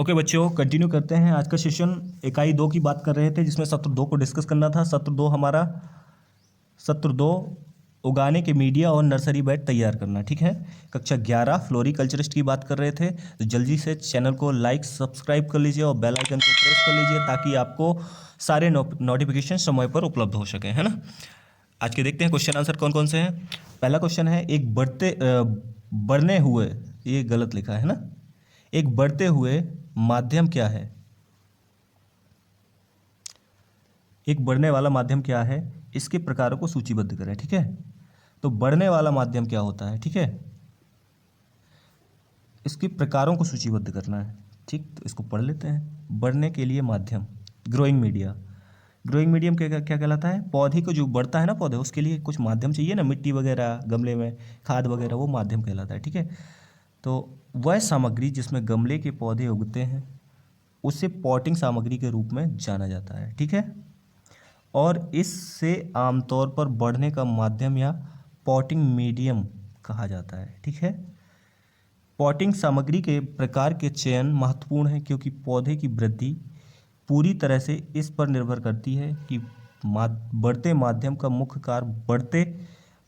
Okay बच्चों, continue करते हैं। आज का सेशन इकाई 2 की बात कर रहे थे, जिसमें सत्र 2 को डिस्कस करना था। सत्र दो उगाने के मीडिया और नर्सरी बेड तैयार करना। ठीक है, कक्षा 11 फ्लोरिकल्चरिस्ट की बात कर रहे थे। तो जल्दी से चैनल को लाइक सब्सक्राइब कर लीजिए और बेल आइकन को प्रेस कर लीजिए, ताकि आपको सारे नोटिफिकेशन समय पर उपलब्ध हो सके, है ना। आज के देखते हैं क्वेश्चन आंसर कौन कौन से हैं। पहला क्वेश्चन है, एक बढ़ने हुए, ये गलत लिखा है ना, एक बढ़ते हुए माध्यम क्या है। एक बढ़ने वाला माध्यम क्या है, इसके प्रकारों को सूचीबद्ध करें। ठीक है, तो बढ़ने वाला माध्यम क्या होता है, ठीक है, इसके प्रकारों को सूचीबद्ध करना है। ठीक, तो इसको पढ़ लेते हैं। बढ़ने के लिए माध्यम, ग्रोइंग मीडिया। ग्रोइंग मीडियम क्या क्या कहलाता है, पौधे को जो बढ़ता है ना, पौधे, उसके लिए कुछ माध्यम चाहिए ना, मिट्टी वगैरह, गमले में खाद वगैरह, वो माध्यम कहलाता है। ठीक है, तो वह सामग्री जिसमें गमले के पौधे उगते हैं उसे पॉटिंग सामग्री के रूप में जाना जाता है। ठीक है, और इससे आमतौर पर बढ़ने का माध्यम या पॉटिंग मीडियम कहा जाता है। ठीक है, पॉटिंग सामग्री के प्रकार के चयन महत्वपूर्ण है, क्योंकि पौधे की वृद्धि पूरी तरह से इस पर निर्भर करती है कि बढ़ते माध्यम का मुख्य कार्य बढ़ते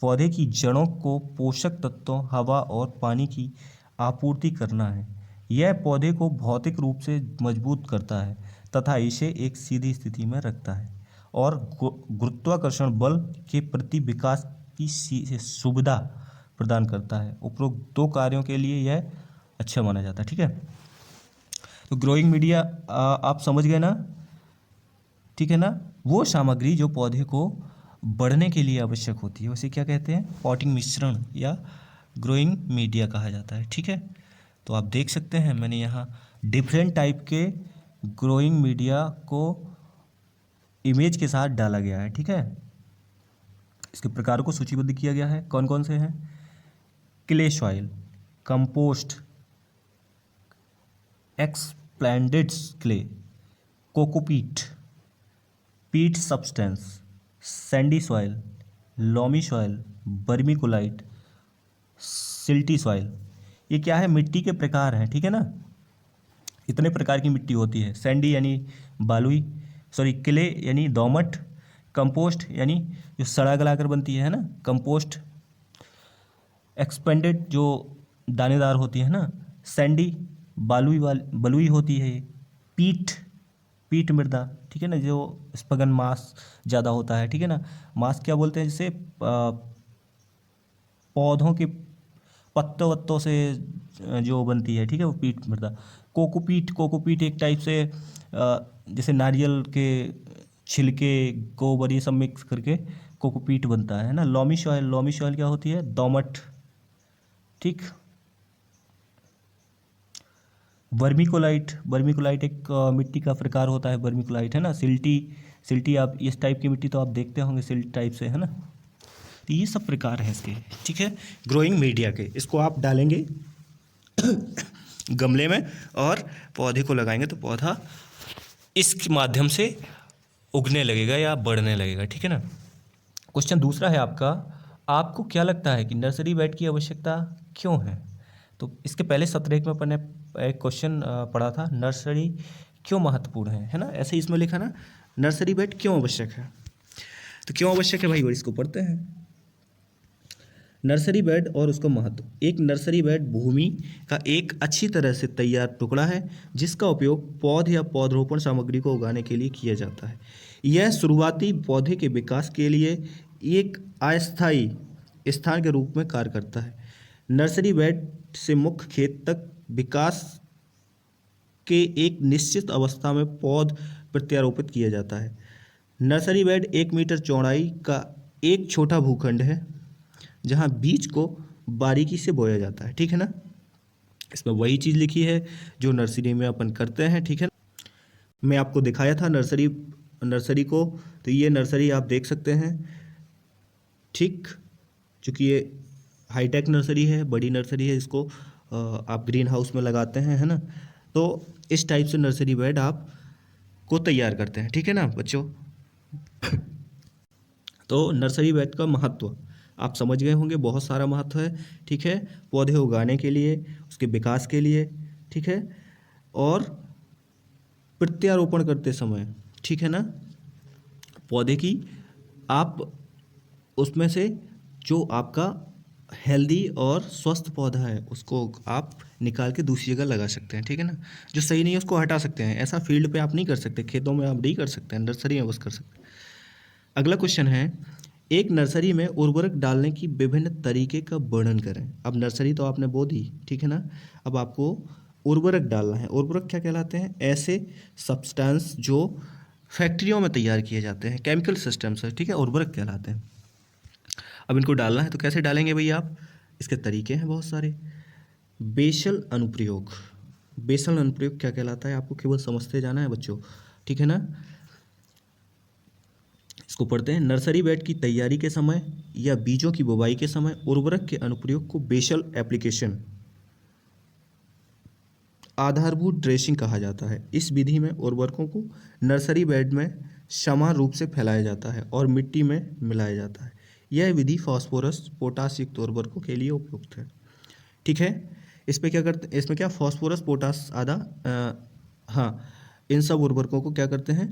पौधे की जड़ों को पोषक तत्वों, हवा और पानी की आपूर्ति करना है। यह पौधे को भौतिक रूप से मजबूत करता है तथा इसे एक सीधी स्थिति में रखता है और गुरुत्वाकर्षण बल के प्रति विकास की सुविधा प्रदान करता है। उपरोक्त दो कार्यों के लिए यह अच्छा माना जाता है। ठीक है, तो ग्रोइंग मीडिया आप समझ गए ना, ठीक है ना। वो सामग्री जो पौधे को बढ़ने के लिए आवश्यक होती है उसे क्या कहते हैं, पॉटिंग मिश्रण या ग्रोइंग मीडिया कहा जाता है। ठीक है, तो आप देख सकते हैं मैंने यहाँ डिफरेंट टाइप के ग्रोइंग मीडिया को इमेज के साथ डाला गया है। ठीक है, इसके प्रकारों को सूचीबद्ध किया गया है, कौन कौन से हैं। Clay soil, compost, expanded clay, cocopeat, peat substance, sandy soil, loamy soil, vermiculite, silty soil. ये क्या है, मिट्टी के प्रकार हैं। ठीक है ना, इतने प्रकार की मिट्टी होती है। सैंडी यानी बालुई, सॉरी क्ले यानी दोमट, कंपोस्ट यानी जो सड़ा गलाकर बनती है ना, कंपोस्ट, एक्सपेंडेड जो दानेदार होती है ना, सैंडी बलुई होती है, पीट मृदा, ठीक है ना, जो स्पगन मास ज़्यादा होता है। ठीक है ना, मास क्या बोलते हैं, जैसे पौधों के पत्तों वत्तों से जो बनती है। ठीक है, वो पीट मृदा। कोकोपीट एक टाइप से जैसे नारियल के छिलके, गोबर, ये सब मिक्स करके कोकोपीट बनता है ना। लॉमी सॉइल क्या होती है, दोमट। ठीक, वर्मिकोलाइट एक मिट्टी का प्रकार होता है, वर्मिकोलाइट, है ना। सिल्टी आप इस टाइप की मिट्टी तो आप देखते होंगे, सिल्ट टाइप से, है ना। तो ये सब प्रकार हैं इसके। ठीक है, ग्रोइंग मीडिया के, इसको आप डालेंगे गमले में और पौधे को लगाएंगे तो पौधा इसके माध्यम से उगने लगेगा या बढ़ने लगेगा। ठीक है ना। क्वेश्चन दूसरा है आपको क्या लगता है कि नर्सरी बेड की आवश्यकता क्यों है। तो इसके पहले सत्र एक में अपन ने एक क्वेश्चन पढ़ा था, नर्सरी क्यों महत्वपूर्ण है ना। ऐसे ही इसमें लिखा ना, नर्सरी बेड क्यों आवश्यक है। तो क्यों आवश्यक है भाई, और इसको पढ़ते हैं। नर्सरी बेड और उसका महत्व। एक नर्सरी बेड भूमि का एक अच्छी तरह से तैयार टुकड़ा है जिसका उपयोग पौध या पौधरोपण सामग्री को उगाने के लिए किया जाता है। यह शुरुआती पौधे के विकास के लिए एक अस्थायी स्थान के रूप में कार्य करता है। नर्सरी बेड से मुख्य खेत तक विकास के एक निश्चित अवस्था में पौध प्रत्यारोपित किया जाता है। नर्सरी बेड 1 मीटर चौड़ाई का एक छोटा भूखंड है जहां बीज को बारीकी से बोया जाता है। ठीक है ना, इसमें वही चीज़ लिखी है जो नर्सरी में अपन करते हैं। ठीक है, मैं आपको दिखाया था नर्सरी को, तो ये नर्सरी आप देख सकते हैं। ठीक, चूँकि ये हाईटेक नर्सरी है, बड़ी नर्सरी है, इसको आप ग्रीन हाउस में लगाते हैं, है ना। तो इस टाइप से नर्सरी बेड आप को तैयार करते हैं। ठीक है ना बच्चों। तो नर्सरी बेड का महत्व आप समझ गए होंगे, बहुत सारा महत्व है। ठीक है, पौधे उगाने के लिए, उसके विकास के लिए। ठीक है, और प्रत्यारोपण करते समय, ठीक है ना, पौधे की आप उसमें से जो आपका हेल्दी और स्वस्थ पौधा है उसको आप निकाल के दूसरी जगह लगा सकते हैं, ठीक है ना। जो सही नहीं है उसको हटा सकते हैं। ऐसा फील्ड पे आप नहीं कर सकते, खेतों में आप नहीं कर सकते हैं, नर्सरी में बस कर सकते हैं। अगला क्वेश्चन है, एक नर्सरी में उर्वरक डालने की विभिन्न तरीके का वर्णन करें। अब नर्सरी तो आपने बो दी, ठीक है ना। अब आपको उर्वरक डालना है। उर्वरक क्या कहलाते हैं? ऐसे सब्सटेंस जो फैक्ट्रियों में तैयार किए जाते हैं, केमिकल सिस्टम्स है, ठीक है, उर्वरक कहलाते हैं। अब इनको डालना है तो कैसे डालेंगे भैया आप? इसके तरीके हैं बहुत सारे। बेसल अनुप्रयोग। बेसल अनुप्रयोग क्या कहलाता है आपको केवल समझते जाना है बच्चों, ठीक है ना। इसको पढ़ते हैं। नर्सरी बेड की तैयारी के समय या बीजों की बुवाई के समय उर्वरक के अनुप्रयोग को बेसल एप्लीकेशन, आधारभूत ड्रेसिंग कहा जाता है। इस विधि में उर्वरकों को नर्सरी बेड में समान रूप से फैलाया जाता है और मिट्टी में मिलाया जाता है। यह विधि फास्फोरस पोटास युक्त उर्वरकों के लिए उपयुक्त है, ठीक है। इसमें क्या करते, इसमें क्या फास्फोरस पोटास हाँ, इन सब उर्वरकों को क्या करते हैं?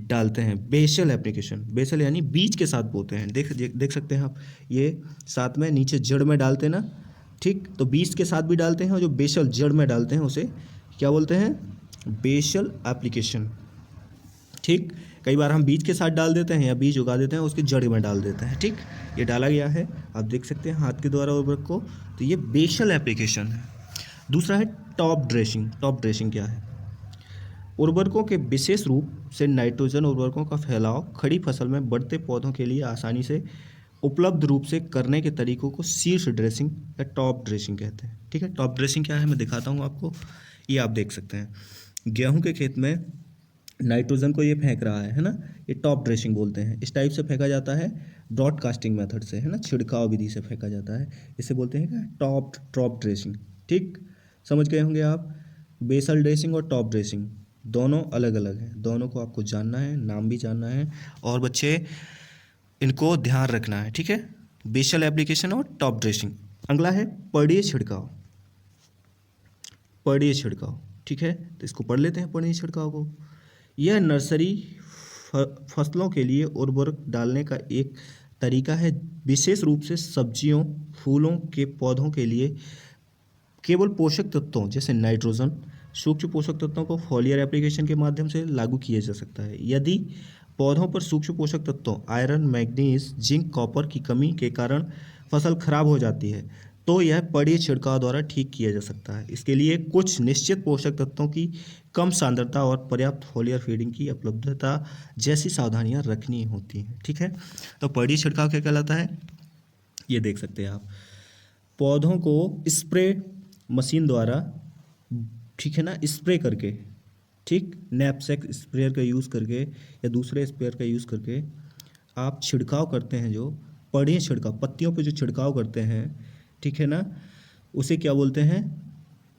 डालते हैं। बेसल एप्लीकेशन, बेसल यानी बीज के साथ बोते हैं। देख सकते हैं आप, ये साथ में नीचे जड़ में डालते हैं ना, ठीक। तो बीज के साथ भी डालते हैं और जो बेसल जड़ में डालते हैं उसे क्या बोलते हैं? बेसल एप्लीकेशन, ठीक। कई बार हम बीज के साथ डाल देते हैं या बीज उगा देते हैं उसकी जड़ में डाल देते हैं, ठीक। ये डाला गया है, आप देख सकते हैं हाथ के द्वारा उर्वरक को। तो ये बेसल एप्लीकेशन है। दूसरा है टॉप ड्रेसिंग। टॉप ड्रेसिंग क्या है? उर्वरकों के विशेष रूप से नाइट्रोजन उर्वरकों का फैलाव खड़ी फसल में बढ़ते पौधों के लिए आसानी से उपलब्ध रूप से करने के तरीकों को शीर्ष ड्रेसिंग या टॉप ड्रेसिंग कहते हैं, ठीक है। टॉप ड्रेसिंग क्या है मैं दिखाता हूँ आपको। ये आप देख सकते हैं, गेहूं के खेत में नाइट्रोजन को ये फेंक रहा है ना, ये टॉप ड्रेसिंग बोलते हैं। इस टाइप से फेंका जाता है ब्रॉडकास्टिंग मेथड से, है ना, छिड़काव विधि से फेंका जाता है। इसे बोलते हैं क्या? टॉप ड्रेसिंग, ठीक। समझ गए होंगे आप। बेसल ड्रेसिंग और टॉप ड्रेसिंग दोनों अलग अलग हैं, दोनों को आपको जानना है, नाम भी जानना है और बच्चे इनको ध्यान रखना है, ठीक है। बेसल एप्लीकेशन और टॉप ड्रेसिंग। अगला है पड़ीय छिड़काव। पड़ीय छिड़काव, ठीक है, तो इसको पढ़ लेते हैं पड़ीय छिड़काव को। यह नर्सरी फसलों के लिए उर्वरक डालने का एक तरीका है, विशेष रूप से सब्जियों फूलों के पौधों के लिए केवल पोषक तत्वों जैसे नाइट्रोजन सूक्ष्म पोषक तत्वों को फॉलियर एप्लीकेशन के माध्यम से लागू किया जा सकता है। यदि पौधों पर सूक्ष्म पोषक तत्वों आयरन, मैग्नीज, जिंक, कॉपर की कमी के कारण फसल खराब हो जाती है तो यह पड़ीय छिड़काव द्वारा ठीक किया जा सकता है। इसके लिए कुछ निश्चित पोषक तत्वों की कम सांद्रता और पर्याप्त फॉलियर फीडिंग की उपलब्धता जैसी सावधानियां रखनी होती हैं, ठीक है। तो पड़ीय छिड़काव क्या कहलाता है? ये देख सकते हैं आप, पौधों को स्प्रे मशीन द्वारा, ठीक है ना, स्प्रे करके, ठीक, नैपसेक स्प्रेयर का यूज़ करके या दूसरे स्प्रेयर का यूज़ करके आप छिड़काव करते हैं। जो पड़ीय छिड़काव, पत्तियों पे जो छिड़काव करते हैं, ठीक है ना, उसे क्या बोलते हैं?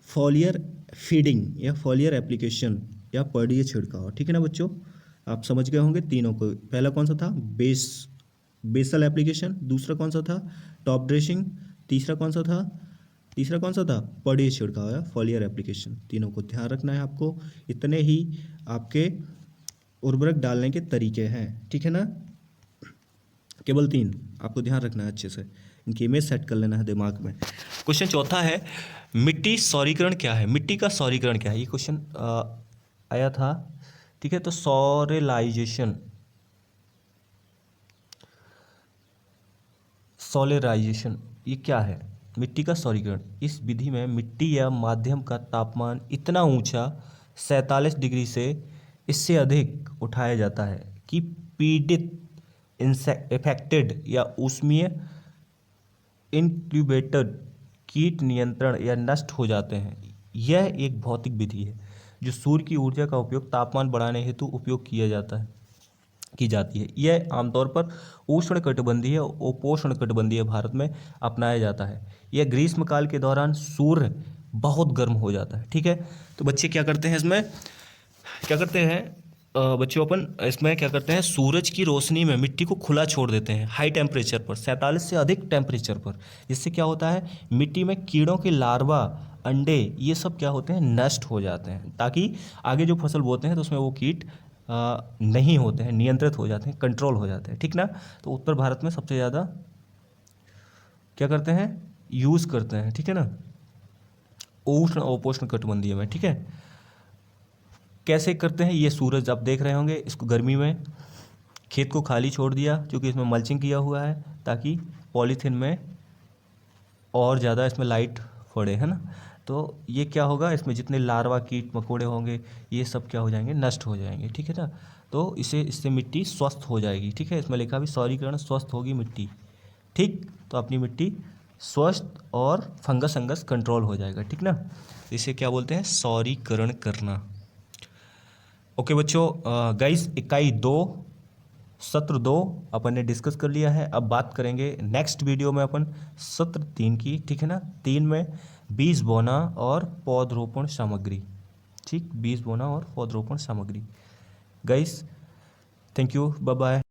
फॉलियर फीडिंग या फॉलियर एप्लीकेशन या पड़ीय छिड़काव, ठीक है ना बच्चों। आप समझ गए होंगे तीनों को। पहला कौन सा था? Basal application. दूसरा कौन सा था? Top dressing. तीसरा कौन सा था? पड़ीय छिड़काव या फॉलियर एप्लीकेशन। तीनों को ध्यान रखना है आपको। इतने ही आपके उर्वरक डालने के तरीके हैं, ठीक है ना, केवल 3 आपको ध्यान रखना है अच्छे से। इनकी इमेज सेट कर लेना है दिमाग में। क्वेश्चन चौथा है, मिट्टी सौरीकरण क्या है? मिट्टी का सौरीकरण क्या है? ये क्वेश्चन आया था, ठीक है। तो सोलेराइजेशन ये क्या है? मिट्टी का सौरीकरण, इस विधि में मिट्टी या माध्यम का तापमान इतना ऊंचा 47 डिग्री से इससे अधिक उठाया जाता है कि पीड़ित इफेक्टेड या ऊष्मीय इनक्यूबेटेड कीट नियंत्रण या नष्ट हो जाते हैं। यह एक भौतिक विधि है जो सूर्य की ऊर्जा का उपयोग तापमान बढ़ाने हेतु उपयोग की जाती है। यह आमतौर पर उष्णकटिबंधीय और उपोष्णकटिबंधीय भारत में अपनाया जाता है। यह ग्रीष्मकाल के दौरान सूर्य बहुत गर्म हो जाता है, ठीक है। तो बच्चे क्या करते हैं इसमें, क्या करते हैं बच्चों, अपन इसमें क्या करते हैं, सूरज की रोशनी में मिट्टी को खुला छोड़ देते हैं हाई टेम्परेचर पर, 47 से अधिक टेम्परेचर पर। इससे क्या होता है, मिट्टी में कीड़ों के लार्वा अंडे, ये सब क्या होते हैं, नष्ट हो जाते हैं, ताकि आगे जो फसल बोते हैं तो उसमें वो कीट नहीं होते हैं, नियंत्रित हो जाते हैं, कंट्रोल हो जाते हैं, ठीक ना। तो उत्तर भारत में सबसे ज़्यादा क्या करते हैं, यूज़ करते हैं, ठीक है ना, उष्ण और उपोष्ण कटिबंधीय में, ठीक है। कैसे करते हैं, ये सूरज आप देख रहे होंगे, इसको गर्मी में खेत को खाली छोड़ दिया, क्योंकि इसमें मल्चिंग किया हुआ है, ताकि पॉलीथीन में और ज़्यादा इसमें लाइट पड़े, है ना। तो ये क्या होगा, इसमें जितने लार्वा कीट मकोड़े होंगे ये सब क्या हो जाएंगे, नष्ट हो जाएंगे, ठीक है ना। तो इससे मिट्टी स्वस्थ हो जाएगी, ठीक है। इसमें लिखा भी सौरीकरण, स्वस्थ होगी मिट्टी, ठीक। तो अपनी मिट्टी स्वस्थ और फंगस अंगस कंट्रोल हो जाएगा, ठीक ना। इसे क्या बोलते हैं, सौरीकरण करना। ओके बच्चों, गाइस इकाई 2 सत्र 2 अपन ने डिस्कस कर लिया है। अब बात करेंगे नेक्स्ट वीडियो में अपन सत्र 3 की, ठीक है ना। 3 में बीज बोना और पौधरोपण सामग्री, ठीक, बीज बोना और पौधरोपण सामग्री। Guys thank you, bye bye.